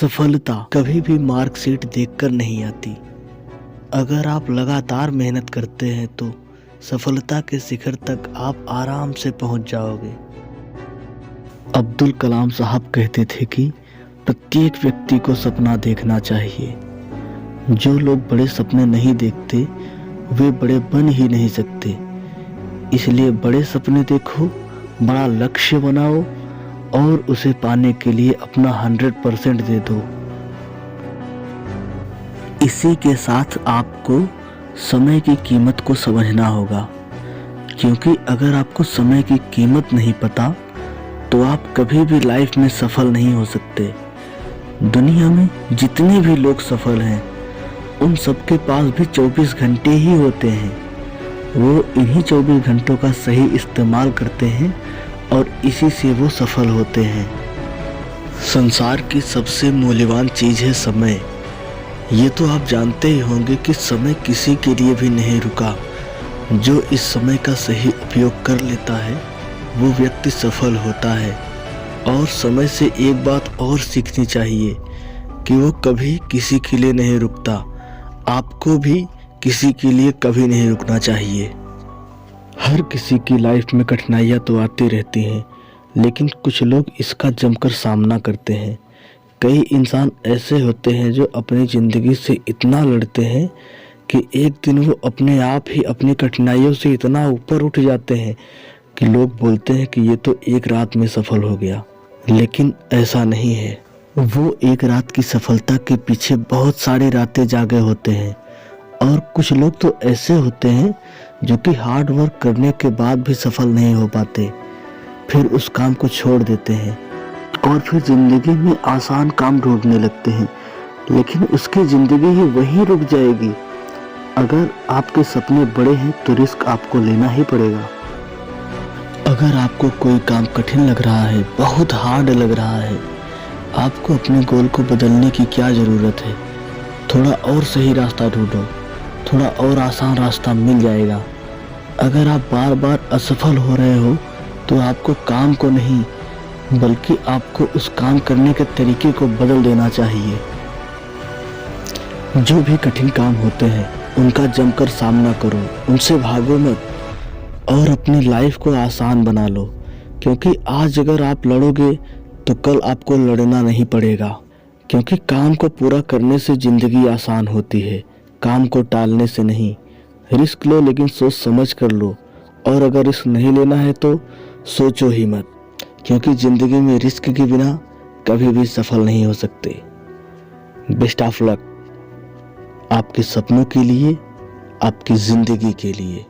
सफलता कभी भी मार्कशीट देखकर नहीं आती। अगर आप लगातार मेहनत करते हैं तो सफलता के शिखर तक आप आराम से पहुंच जाओगे। अब्दुल कलाम साहब कहते थे कि प्रत्येक व्यक्ति को सपना देखना चाहिए। जो लोग बड़े सपने नहीं देखते वे बड़े बन ही नहीं सकते। इसलिए बड़े सपने देखो, बड़ा लक्ष्य बनाओ और उसे पाने के लिए अपना 100% दे दो। इसी के साथ आपको समय की कीमत को समझना होगा, क्योंकि अगर आपको समय की कीमत नहीं पता तो आप कभी भी लाइफ में सफल नहीं हो सकते। दुनिया में जितने भी लोग सफल हैं उन सबके पास भी 24 घंटे ही होते हैं। वो इन्हीं 24 घंटों का सही इस्तेमाल करते हैं और इसी से वो सफल होते हैं। संसार की सबसे मूल्यवान चीज़ है समय। ये तो आप जानते ही होंगे कि समय किसी के लिए भी नहीं रुका। जो इस समय का सही उपयोग कर लेता है वो व्यक्ति सफल होता है। और समय से एक बात और सीखनी चाहिए कि वो कभी किसी के लिए नहीं रुकता। आपको भी किसी के लिए कभी नहीं रुकना चाहिए। हर किसी की लाइफ में कठिनाइयाँ तो आती रहती हैं, लेकिन कुछ लोग इसका जमकर सामना करते हैं। कई इंसान ऐसे होते हैं जो अपनी ज़िंदगी से इतना लड़ते हैं कि एक दिन वो अपने आप ही अपनी कठिनाइयों से इतना ऊपर उठ जाते हैं कि लोग बोलते हैं कि ये तो एक रात में सफल हो गया। लेकिन ऐसा नहीं है। वो एक रात की सफलता के पीछे बहुत सारी रातें जागे होते हैं। और कुछ लोग तो ऐसे होते हैं जो कि हार्ड वर्क करने के बाद भी सफल नहीं हो पाते, फिर उस काम को छोड़ देते हैं और फिर ज़िंदगी में आसान काम ढूंढने लगते हैं, लेकिन उसकी ज़िंदगी ही वहीं रुक जाएगी। अगर आपके सपने बड़े हैं तो रिस्क आपको लेना ही पड़ेगा। अगर आपको कोई काम कठिन लग रहा है, बहुत हार्ड लग रहा है, आपको अपने गोल को बदलने की क्या ज़रूरत है। थोड़ा और सही रास्ता ढूंढो, थोड़ा और आसान रास्ता मिल जाएगा। अगर आप बार बार असफल हो रहे हो तो आपको काम को नहीं बल्कि आपको उस काम करने के तरीके को बदल देना चाहिए। जो भी कठिन काम होते हैं उनका जमकर सामना करो, उनसे भागो मत और अपनी लाइफ को आसान बना लो। क्योंकि आज अगर आप लड़ोगे तो कल आपको लड़ना नहीं पड़ेगा। क्योंकि काम को पूरा करने से ज़िंदगी आसान होती है, काम को टालने से नहीं। रिस्क लो, लेकिन सोच समझ कर लो। और अगर रिस्क नहीं लेना है तो सोचो ही मत, क्योंकि ज़िंदगी में रिस्क के बिना कभी भी सफल नहीं हो सकते। बेस्ट ऑफ लक आपके सपनों के लिए, आपकी ज़िंदगी के लिए।